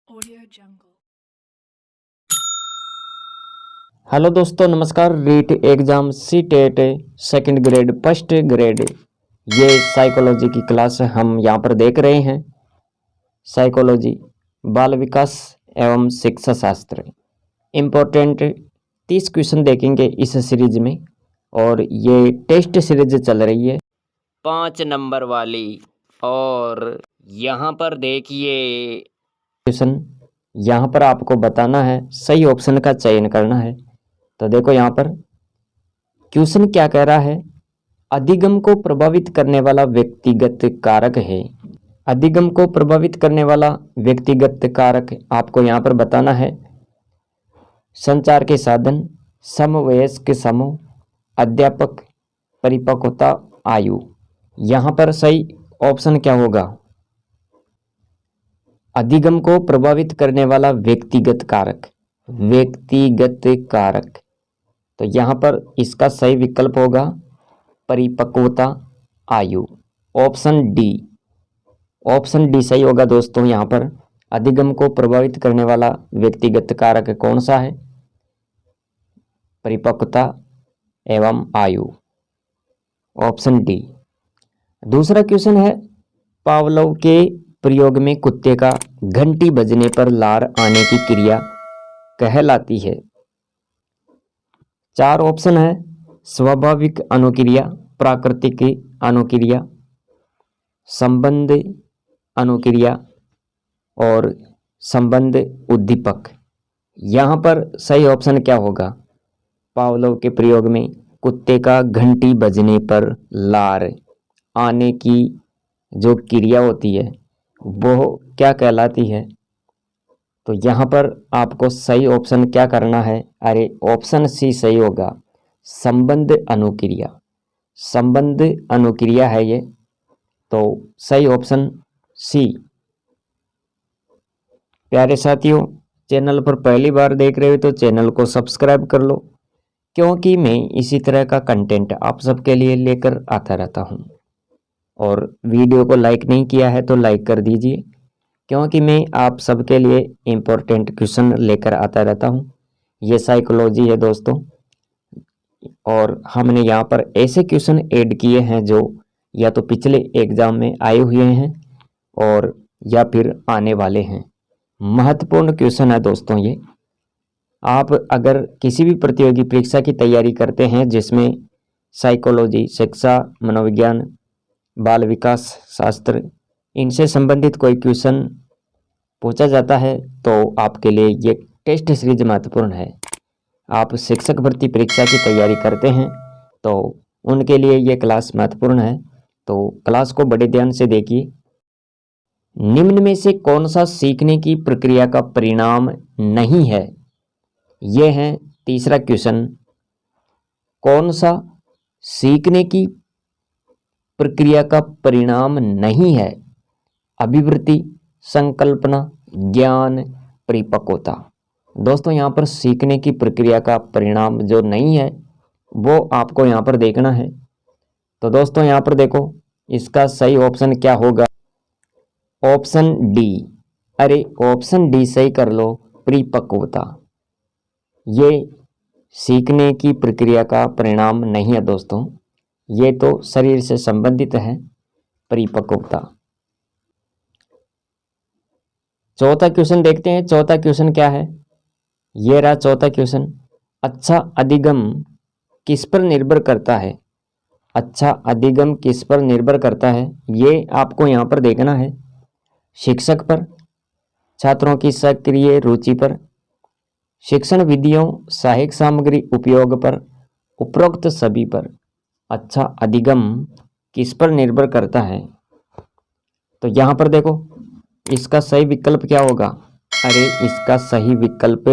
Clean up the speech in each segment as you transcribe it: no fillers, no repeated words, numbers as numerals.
Audio Jungle। Hello दोस्तों, नमस्कार। REET exam CTET second grade first grade ये psychology की क्लास हम यहाँ पर देख रहे हैं। साइकोलॉजी, बाल विकास एवं शिक्षा शास्त्र, इम्पोर्टेंट 30 क्वेश्चन देखेंगे इस सीरीज में। और ये टेस्ट सीरीज चल रही है 5 नंबर वाली। और यहाँ पर देखिए क्वेश्चन, यहाँ पर आपको बताना है, सही ऑप्शन का चयन करना है। तो देखो यहाँ पर क्वेश्चन क्या कह रहा है। अधिगम को प्रभावित करने वाला व्यक्तिगत कारक है। अधिगम को प्रभावित करने वाला व्यक्तिगत कारक आपको यहाँ पर बताना है। संचार के साधन, समवयस्क समूह, अध्यापक, परिपक्वता, आयु। यहाँ पर सही ऑप्शन क्या होगा? अधिगम को प्रभावित करने वाला व्यक्तिगत कारक, व्यक्तिगत कारक। तो यहाँ पर इसका सही विकल्प होगा परिपक्वता, आयु। ऑप्शन डी, ऑप्शन डी सही होगा दोस्तों। यहाँ पर अधिगम को प्रभावित करने वाला व्यक्तिगत कारक कौन सा है? परिपक्वता एवं आयु, ऑप्शन डी। दूसरा क्वेश्चन है, पावलोव के प्रयोग में कुत्ते का घंटी बजने पर लार आने की क्रिया कहलाती है। 4 ऑप्शन है, स्वाभाविक अनुक्रिया, प्राकृतिक अनुक्रिया, संबंध अनुक्रिया और संबंध उद्दीपक। यहाँ पर सही ऑप्शन क्या होगा? पावलोव के प्रयोग में कुत्ते का घंटी बजने पर लार आने की जो क्रिया होती है वो क्या कहलाती है? तो यहाँ पर आपको सही ऑप्शन क्या करना है? अरे ऑप्शन सी सही होगा, संबंध अनुक्रिया। संबंध अनुक्रिया है ये, तो सही ऑप्शन सी। प्यारे साथियों, चैनल पर पहली बार देख रहे हो तो चैनल को सब्सक्राइब कर लो, क्योंकि मैं इसी तरह का कंटेंट आप सबके लिए लेकर आता रहता हूँ। और वीडियो को लाइक नहीं किया है तो लाइक कर दीजिए, क्योंकि मैं आप सबके लिए इम्पोर्टेंट क्वेश्चन लेकर आता रहता हूँ। ये साइकोलॉजी है दोस्तों, और हमने यहाँ पर ऐसे क्वेश्चन ऐड किए हैं जो या तो पिछले एग्जाम में आए हुए हैं और या फिर आने वाले हैं। महत्वपूर्ण क्वेश्चन है दोस्तों ये। आप अगर किसी भी प्रतियोगी परीक्षा की तैयारी करते हैं जिसमें साइकोलॉजी, शिक्षा, मनोविज्ञान, बाल विकास शास्त्र, इनसे संबंधित कोई क्वेश्चन पूछा जाता है तो आपके लिए ये टेस्ट सीरीज महत्वपूर्ण है। आप शिक्षक भर्ती परीक्षा की तैयारी करते हैं तो उनके लिए ये क्लास महत्वपूर्ण है। तो क्लास को बड़े ध्यान से देखिए। निम्न में से कौन सा सीखने की प्रक्रिया का परिणाम नहीं है? ये है तीसरा क्वेश्चन। कौन सा सीखने की प्रक्रिया का परिणाम नहीं है? अभिवृत्ति, संकल्पना, ज्ञान, परिपक्वता। दोस्तों यहाँ पर सीखने की प्रक्रिया का परिणाम जो नहीं है वो आपको यहाँ पर देखना है। तो दोस्तों यहाँ पर देखो, इसका सही ऑप्शन क्या होगा? Option D. अरे ऑप्शन डी सही कर लो, परिपक्वता। ये सीखने की प्रक्रिया का परिणाम नहीं है दोस्तों, ये तो शरीर से संबंधित है, परिपक्वता। चौथा क्वेश्चन देखते हैं। चौथा क्वेश्चन क्या है? ये रहा चौथा क्वेश्चन। अच्छा अधिगम किस पर निर्भर करता है? अच्छा अधिगम किस पर निर्भर करता है? ये आपको यहाँ पर देखना है। शिक्षक पर, छात्रों की सक्रिय रुचि पर, शिक्षण विधियों, सहायक सामग्री उपयोग पर, उपरोक्त सभी पर। अच्छा अधिगम किस पर निर्भर करता है? तो यहाँ पर देखो, इसका सही विकल्प क्या होगा? अरे इसका सही विकल्प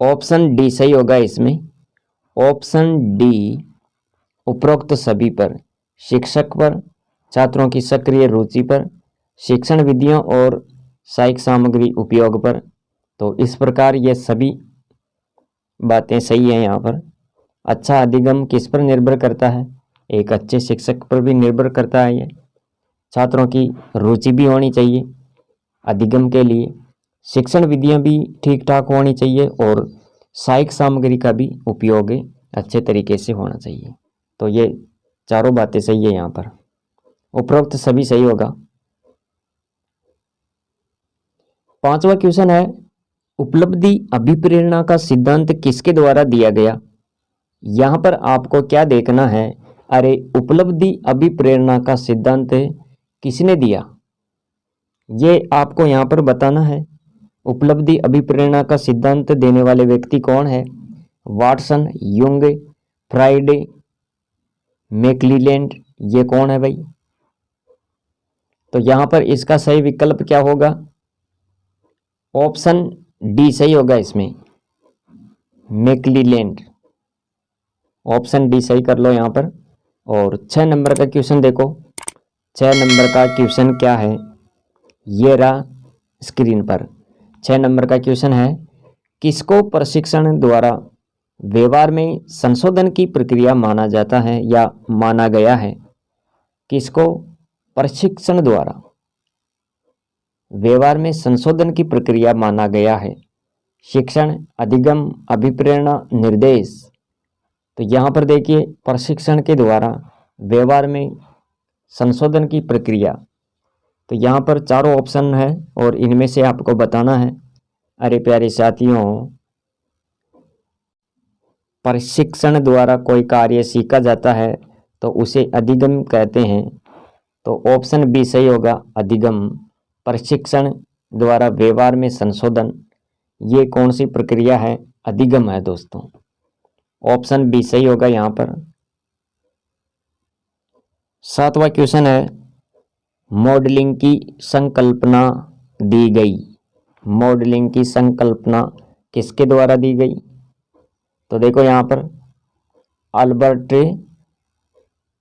ऑप्शन डी सही होगा इसमें। ऑप्शन डी, उपरोक्त सभी पर, शिक्षक पर, छात्रों की सक्रिय रुचि पर, शिक्षण विधियों और सहायक सामग्री उपयोग पर। तो इस प्रकार ये सभी बातें सही हैं यहाँ पर। अच्छा अधिगम किस पर निर्भर करता है? एक अच्छे शिक्षक पर भी निर्भर करता है ये। छात्रों की रुचि भी होनी चाहिए अधिगम के लिए, शिक्षण विधियां भी ठीक ठाक होनी चाहिए और सहायक सामग्री का भी उपयोग अच्छे तरीके से होना चाहिए। तो ये चारों बातें सही है यहाँ पर, उपरोक्त सभी सही होगा। 5वां क्वेश्चन है, उपलब्धि अभिप्रेरणा का सिद्धांत किसके द्वारा दिया गया। यहाँ पर आपको क्या देखना है, अरे उपलब्धि अभिप्रेरणा का सिद्धांत किसने दिया, ये आपको यहाँ पर बताना है। उपलब्धि अभिप्रेरणा का सिद्धांत देने वाले व्यक्ति कौन है, वाटसन, युंग, फ्राइडे, मैक्लीलैंड, ये कौन है भाई। तो यहाँ पर इसका सही विकल्प क्या होगा, ऑप्शन डी सही होगा इसमें, मैक्लीलैंड, ऑप्शन डी सही कर लो यहाँ पर। और 6 नंबर का क्वेश्चन देखो, 6 नंबर का क्वेश्चन क्या है, ये रहा स्क्रीन पर। 6 नंबर का क्वेश्चन है, किसको प्रशिक्षण द्वारा व्यवहार में संशोधन की प्रक्रिया माना जाता है या माना गया है। किसको प्रशिक्षण द्वारा व्यवहार में संशोधन की प्रक्रिया माना गया है, शिक्षण, अधिगम, अभिप्रेरणा, निर्देश। तो यहाँ पर देखिए प्रशिक्षण के द्वारा व्यवहार में संशोधन की प्रक्रिया, तो यहाँ पर चारों ऑप्शन है और इनमें से आपको बताना है। अरे प्यारे साथियों, प्रशिक्षण द्वारा कोई कार्य सीखा जाता है तो उसे अधिगम कहते हैं, तो ऑप्शन बी सही होगा, अधिगम। प्रशिक्षण द्वारा व्यवहार में संशोधन, ये कौन सी प्रक्रिया है, अधिगम है दोस्तों, ऑप्शन बी सही होगा यहाँ पर। 7वां क्वेश्चन है, मॉडलिंग की संकल्पना दी गई। मॉडलिंग की संकल्पना किसके द्वारा दी गई, तो देखो यहाँ पर अल्बर्ट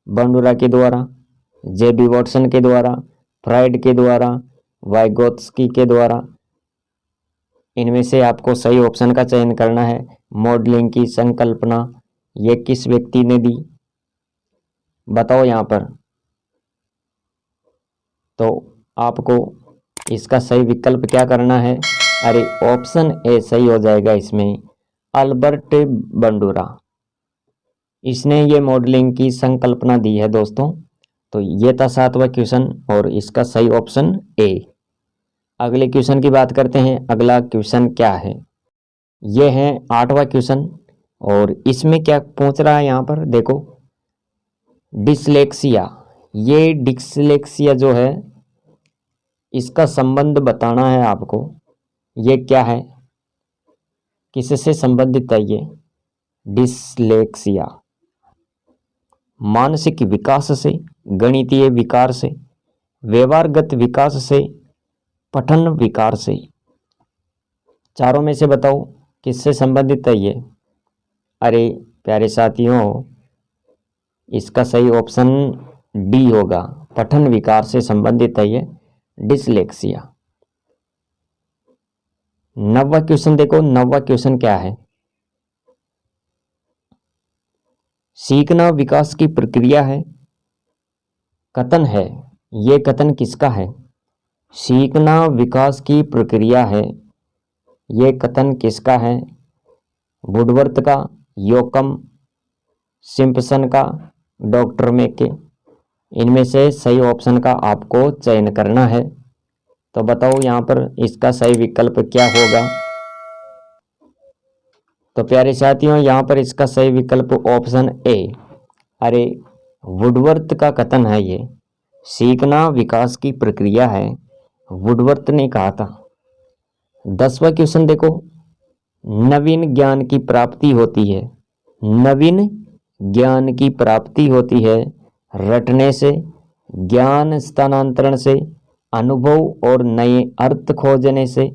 बंडूरा के द्वारा, जेबी वॉटसन के द्वारा, फ्राइड के द्वारा, वाइगोत्स्की के द्वारा। इनमें से आपको सही ऑप्शन का चयन करना है। मॉडलिंग की संकल्पना ये किस व्यक्ति ने दी, बताओ यहाँ पर। तो आपको इसका सही विकल्प क्या करना है, अरे ऑप्शन ए सही हो जाएगा इसमें, अल्बर्ट बंडूरा, इसने ये मॉडलिंग की संकल्पना दी है दोस्तों। तो ये था 7वां क्वेश्चन और इसका सही ऑप्शन ए। अगले क्वेश्चन की बात करते हैं। अगला क्वेश्चन क्या है, ये है 8वां क्वेश्चन और इसमें क्या पूछ रहा है यहाँ पर देखो, डिसलेक्सिया। ये डिसलेक्सिया जो है इसका संबंध बताना है आपको, ये क्या है, किससे संबंधित है ये डिसलेक्सिया, मानसिक विकास से, गणितीय विकार से, व्यवहारगत विकास से, पठन विकार से। चारों में से बताओ किससे संबंधित है ये। अरे प्यारे साथियों, इसका सही ऑप्शन डी होगा, पठन विकार से संबंधित है ये डिसलेक्सिया। 9वां क्वेश्चन देखो, 9वां क्वेश्चन क्या है, सीखना विकास की प्रक्रिया है, कथन है, ये कथन किसका है, सीखना विकास की प्रक्रिया है, ये कथन किसका है, वुडवर्थ का, योकम, सिम्पसन का, डॉक्टर मैके। इनमें से सही ऑप्शन का आपको चयन करना है। तो बताओ यहाँ पर इसका सही विकल्प क्या होगा। तो प्यारे साथियों, यहाँ पर इसका सही विकल्प ऑप्शन ए, अरे वुडवर्थ का कथन है, ये सीखना विकास की प्रक्रिया है, वुडवर्थ ने कहा था। 10वां क्वेश्चन देखो, नवीन ज्ञान की प्राप्ति होती है, नवीन ज्ञान की प्राप्ति होती है रटने से, ज्ञान स्थानांतरण से, अनुभव और नए अर्थ खोजने से,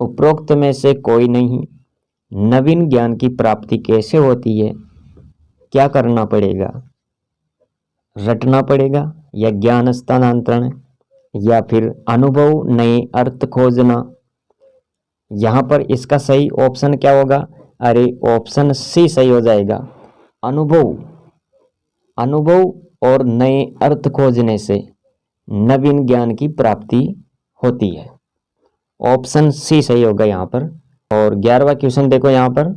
उपरोक्त में से कोई नहीं। नवीन ज्ञान की प्राप्ति कैसे होती है, क्या करना पड़ेगा, रटना पड़ेगा या ज्ञान स्थानांतरण या फिर अनुभव, नए अर्थ खोजना। यहाँ पर इसका सही ऑप्शन क्या होगा, अरे ऑप्शन सी सही हो जाएगा, अनुभव, अनुभव और नए अर्थ खोजने से। नवीन ज्ञान की प्राप्ति होती है। ऑप्शन सी सही होगा यहाँ पर। और 11वां क्वेश्चन देखो यहाँ पर,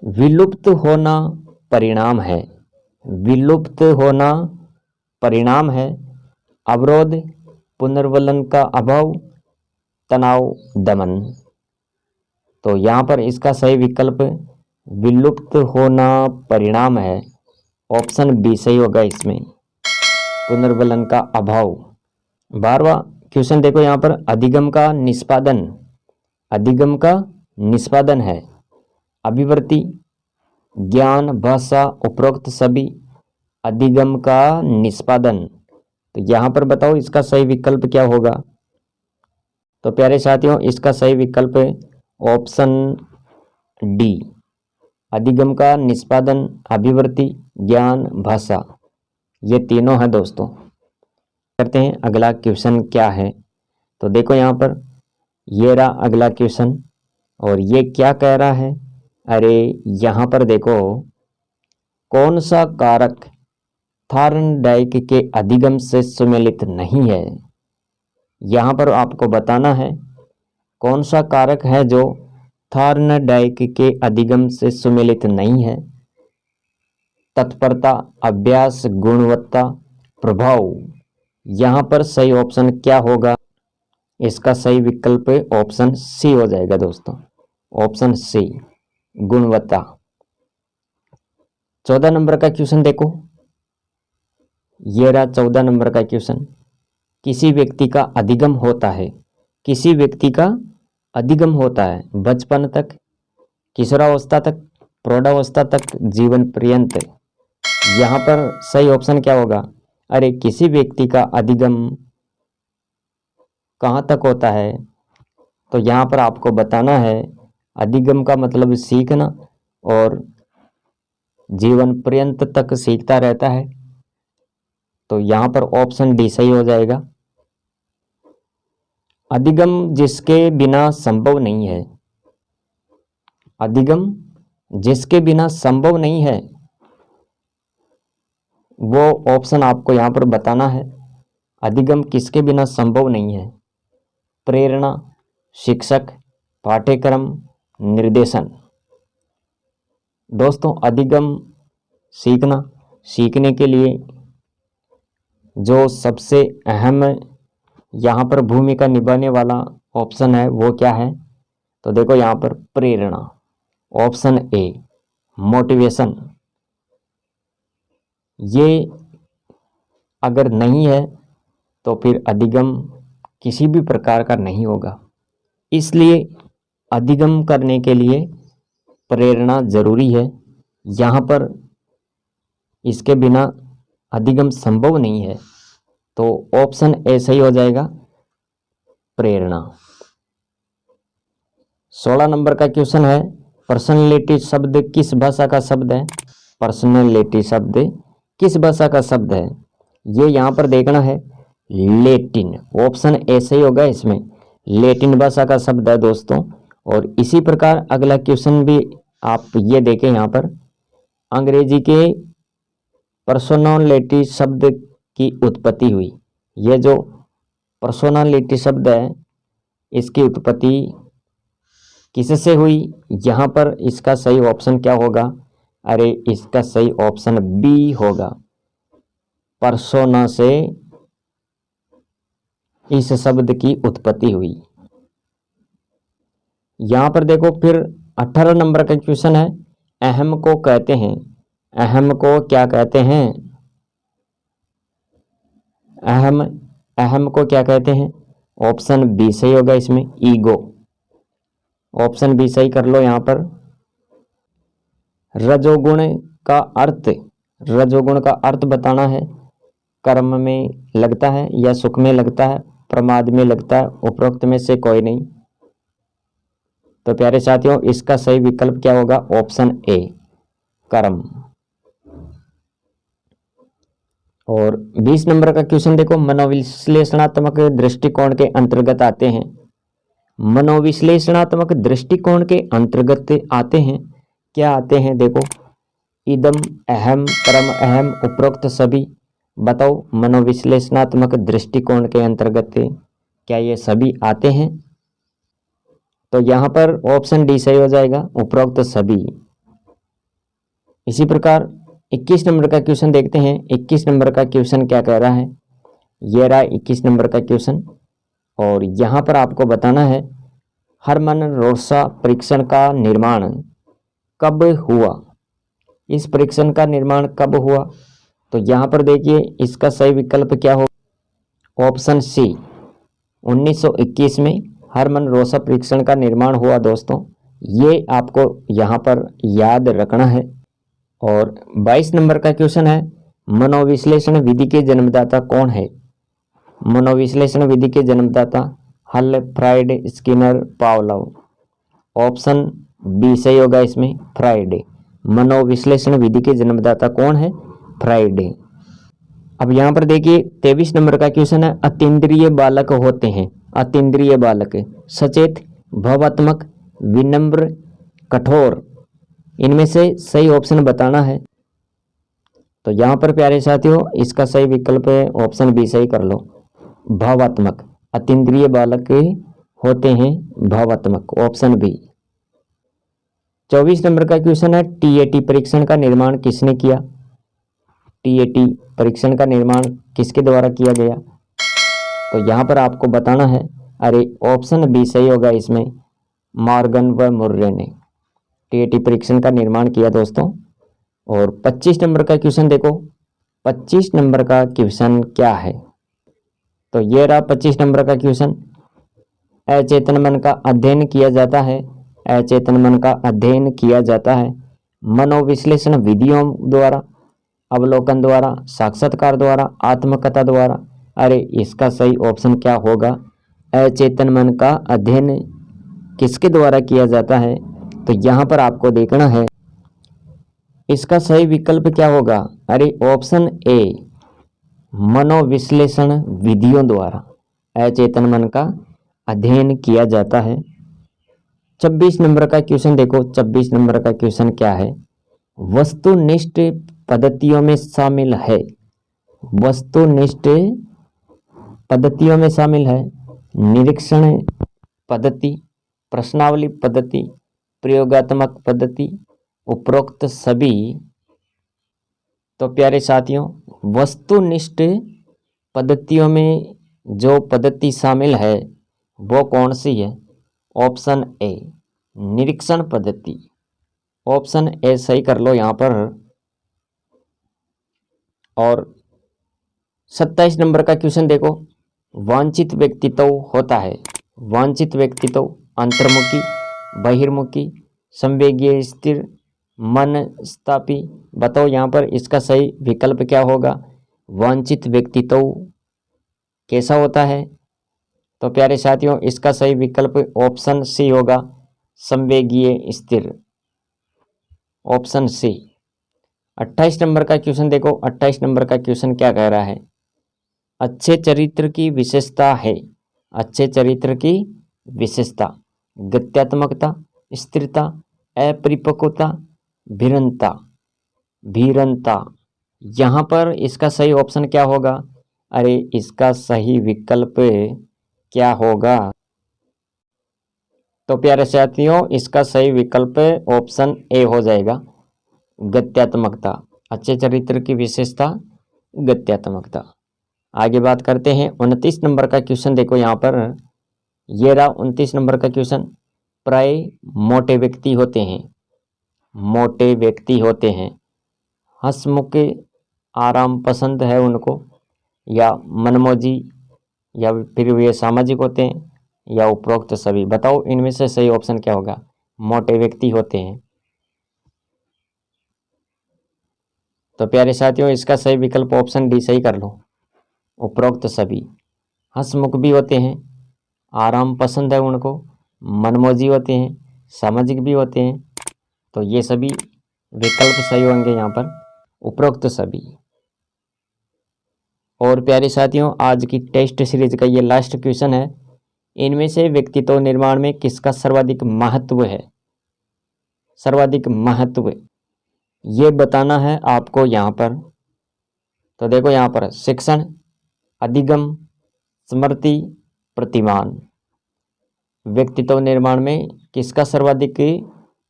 विलुप्त होना परिणाम है। विलुप्त होना परिणाम है। अवरोध, पुनर्वलन का अभाव, तनाव दमन। तो यहाँ पर इसका सही विकल्प विलुप्त होना परिणाम है। ऑप्शन बी सही होगा इसमें, पुनर्वलन का अभाव। 12वां क्वेश्चन देखो यहाँ पर, अधिगम का निष्पादन। अधिगम का निष्पादन है अभिवृत्ति, ज्ञान, भाषा, उपरोक्त सभी। अधिगम का निष्पादन, तो यहाँ पर बताओ इसका सही विकल्प क्या होगा। तो प्यारे साथियों, इसका सही विकल्प है ऑप्शन डी, अधिगम का निष्पादन, अभिवृत्ति, ज्ञान, भाषा। ये तीनों है दोस्तों। करते हैं अगला क्वेश्चन क्या है। तो देखो यहाँ पर, ये रहा अगला क्वेश्चन और ये क्या कह रहा है। अरे यहाँ पर देखो, कौन सा कारक थार्नडाइक के अधिगम से सुमेलित नहीं है। यहाँ पर आपको बताना है कौन सा कारक है जो थार्नडाइक के अधिगम से सुमेलित नहीं है। तत्परता, अभ्यास, गुणवत्ता, प्रभाव। यहाँ पर सही ऑप्शन क्या होगा। इसका सही विकल्प ऑप्शन सी हो जाएगा दोस्तों। ऑप्शन सी, गुणवत्ता। 14 नंबर का क्वेश्चन देखो, ये रहा 14 नंबर का क्वेश्चन। किसी व्यक्ति का अधिगम होता है। किसी व्यक्ति का अधिगम होता है बचपन तक, किशोरावस्था तक, प्रौढ़ावस्था तक, जीवन पर्यंत। यहाँ पर सही ऑप्शन क्या होगा। अरे किसी व्यक्ति का अधिगम कहाँ तक होता है, तो यहाँ पर आपको बताना है अधिगम का मतलब सीखना और जीवन पर्यंत तक सीखता रहता है। तो यहाँ पर ऑप्शन डी सही हो जाएगा। अधिगम जिसके बिना संभव नहीं है। अधिगम जिसके बिना संभव नहीं है, वो ऑप्शन आपको यहाँ पर बताना है। अधिगम किसके बिना संभव नहीं है। प्रेरणा, शिक्षक, पाठ्यक्रम, निर्देशन। दोस्तों अधिगम सीखना, सीखने के लिए जो सबसे अहम यहाँ पर भूमिका निभाने वाला ऑप्शन है वो क्या है। तो देखो यहाँ पर प्रेरणा, ऑप्शन ए, मोटिवेशन। ये अगर नहीं है तो फिर अधिगम किसी भी प्रकार का नहीं होगा। इसलिए अधिगम करने के लिए प्रेरणा जरूरी है। यहाँ पर इसके बिना अधिगम संभव नहीं है, तो ऑप्शन ए सही हो जाएगा, प्रेरणा। 16 नंबर का क्वेश्चन है, पर्सनैलिटी शब्द किस भाषा का शब्द है। पर्सनैलिटी शब्द किस भाषा का शब्द है, ये यहाँ पर देखना है। लैटिन, ऑप्शन ए सही होगा इसमें, लैटिन भाषा का शब्द है दोस्तों। और इसी प्रकार अगला क्वेश्चन भी आप ये देखें, यहाँ पर अंग्रेजी के पर्सनैलिटी शब्द की उत्पत्ति हुई। ये जो पर्सनैलिटी शब्द है इसकी उत्पत्ति किससे हुई, यहाँ पर इसका सही ऑप्शन क्या होगा। अरे इसका सही ऑप्शन बी होगा, पर्सोना से इस शब्द की उत्पत्ति हुई। यहाँ पर देखो फिर 18 नंबर का क्वेश्चन है, अहम को कहते हैं। अहम को क्या कहते हैं। अहम को क्या कहते हैं। ऑप्शन बी सही होगा इसमें, ईगो। ऑप्शन बी सही कर लो यहाँ पर। रजोगुण का अर्थ, रजोगुण का अर्थ बताना है। कर्म में लगता है या सुख में लगता है, प्रमाद में लगता है, उपरोक्त में से कोई नहीं। तो प्यारे साथियों इसका सही विकल्प क्या होगा, ऑप्शन ए, कर्म। और 20 नंबर का क्वेश्चन देखो, मनोविश्लेषणात्मक दृष्टिकोण के अंतर्गत आते हैं। मनोविश्लेषणात्मक दृष्टिकोण के अंतर्गत आते हैं, क्या आते हैं देखो, इदम, अहम, परम अहम, उपरोक्त सभी, बताओ मनोविश्लेषणात्मक दृष्टिकोण के अंतर्गत क्या ये सभी आते हैं? तो यहाँ पर ऑप्शन डी सही हो जाएगा, उपरोक्त सभी। इसी प्रकार 21 नंबर का क्वेश्चन देखते हैं। 21 नंबर का क्वेश्चन क्या कह रहा है? ये रहा 21 नंबर का क्वेश्चन, और यहाँ पर आपको बताना है हरमन रोसा परीक्षण का निर्माण कब हुआ। इस परीक्षण का निर्माण कब हुआ? तो यहाँ पर देखिए इसका सही विकल्प क्या हो? ऑप्शन सी, 1921 में हरमन रोसा परीक्षण का निर्माण हुआ। दोस्तों ये आपको यहाँ पर याद रखना है। और 22 नंबर का क्वेश्चन है, मनोविश्लेषण विधि के जन्मदाता कौन है? मनोविश्लेषण विधि के जन्मदाता Hull, Freud, Skinner, Pavlov. Option B सही होगा इसमें, फ्राइड। मनोविश्लेषण विधि के जन्मदाता कौन है? फ्राइड। अब यहाँ पर देखिए 23 नंबर का क्वेश्चन है, अतीन्द्रिय बालक होते हैं। अतीन्द्रिय बालक सचेत, भावात्मक, विनम्र, कठोर, इनमें से सही ऑप्शन बताना है। तो यहाँ पर प्यारे साथियों इसका सही विकल्प है ऑप्शन बी सही कर लो, भावात्मक। अतीन्द्रिय बालक होते हैं भावात्मक, ऑप्शन बी। 24 नंबर का क्वेश्चन है, टीएटी परीक्षण का निर्माण किसने किया? टीएटी परीक्षण का निर्माण किसके द्वारा किया गया? तो यहाँ पर आपको बताना है, अरे ऑप्शन बी सही होगा इसमें, मॉर्गन व मुर्रे ने टीएटी परीक्षण का निर्माण किया दोस्तों। और 25 नंबर का क्वेश्चन देखो, 25 नंबर का क्वेश्चन क्या है? तो ये रहा 25 नंबर का क्वेश्चन, अचेतन मन का अध्ययन किया जाता है। अचेतन मन का अध्ययन किया जाता है मनोविश्लेषण विधियों द्वारा, अवलोकन द्वारा, साक्षात्कार द्वारा, आत्मकथा द्वारा। अरे इसका सही ऑप्शन क्या होगा? अचेतन मन का अध्ययन किसके द्वारा किया जाता है? तो यहाँ पर आपको देखना है इसका सही विकल्प क्या होगा? अरे ऑप्शन ए, मनोविश्लेषण विधियों द्वारा अचेतन मन का अध्ययन किया जाता है। 26 नंबर का क्वेश्चन देखो, 26 नंबर का क्वेश्चन क्या है? वस्तुनिष्ठ पद्धतियों में शामिल है। वस्तुनिष्ठ पद्धतियों में शामिल है निरीक्षण पद्धति, प्रश्नावली पद्धति, प्रयोगात्मक पद्धति, उपरोक्त सभी। तो प्यारे साथियों वस्तुनिष्ठ पद्धतियों में जो पद्धति शामिल है वो कौन सी है? ऑप्शन ए, निरीक्षण पद्धति। ऑप्शन ए सही कर लो यहाँ पर। और 27 नंबर का क्वेश्चन देखो, वांछित व्यक्तित्व होता है। वांछित व्यक्तित्व अंतर्मुखी, बहिर्मुखी, संवेगीय, स्थिर, मनस्तापी। बताओ यहाँ पर इसका सही विकल्प क्या होगा? वांछित व्यक्तित्व कैसा होता है? तो प्यारे साथियों इसका सही विकल्प ऑप्शन सी होगा, संवेगीय, स्थिर, ऑप्शन सी। 28 नंबर का क्वेश्चन देखो, 28 नंबर का क्वेश्चन क्या कह रहा है? अच्छे चरित्र की विशेषता है। अच्छे चरित्र की विशेषता गत्यात्मकता, स्थिरता, अपरिपक्वता, भीरनता। भीरनता, यहाँ पर इसका सही ऑप्शन क्या होगा? अरे इसका सही विकल्प क्या होगा? तो प्यारे साथियों इसका सही विकल्प ऑप्शन ए हो जाएगा, गत्यात्मकता। अच्छे चरित्र की विशेषता गत्यात्मकता। आगे बात करते हैं 29 नंबर का क्वेश्चन देखो यहाँ पर, ये रहा 29 नंबर का क्वेश्चन। प्राय मोटे व्यक्ति होते हैं। मोटे व्यक्ति होते हैं हंसमुख, आराम पसंद है उनको, या मनमोजी, या फिर वे सामाजिक होते हैं, या उपरोक्त सभी। बताओ इनमें से सही ऑप्शन क्या होगा? मोटे व्यक्ति होते हैं। तो प्यारे साथियों इसका सही विकल्प ऑप्शन डी सही कर लो, उपरोक्त सभी। हंसमुख भी होते हैं, आराम पसंद है उनको, मनमोजी होते हैं, सामाजिक भी होते हैं। तो ये सभी विकल्प सही होंगे यहाँ पर, उपरोक्त सभी। और प्यारे साथियों आज की टेस्ट सीरीज का ये लास्ट क्वेश्चन है, इनमें से व्यक्तित्व निर्माण में किसका सर्वाधिक महत्व है? सर्वाधिक महत्व ये बताना है आपको यहाँ पर। तो देखो यहाँ पर शिक्षण, अधिगम, स्मृति, प्रतिमान। व्यक्तित्व निर्माण में किसका सर्वाधिक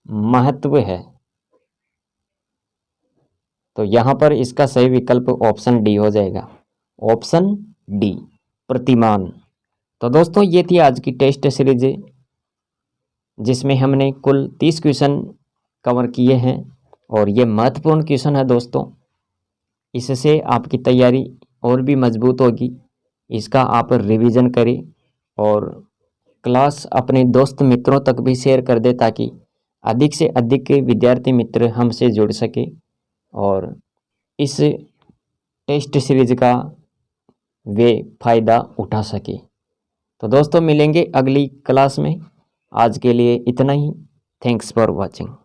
महत्व है? तो यहाँ पर इसका सही विकल्प ऑप्शन डी हो जाएगा, ऑप्शन डी, प्रतिमान। तो दोस्तों ये थी आज की टेस्ट सीरीज जिसमें हमने कुल 30 क्वेश्चन कवर किए हैं और ये महत्वपूर्ण क्वेश्चन है दोस्तों। इससे आपकी तैयारी और भी मजबूत होगी। इसका आप रिवीजन करें और क्लास अपने दोस्त मित्रों तक भी शेयर कर दे ताकि अधिक से अधिक विद्यार्थी मित्र हमसे जुड़ सके और इस टेस्ट सीरीज का वे फ़ायदा उठा सके। तो दोस्तों मिलेंगे अगली क्लास में। आज के लिए इतना ही। Thanks for watching.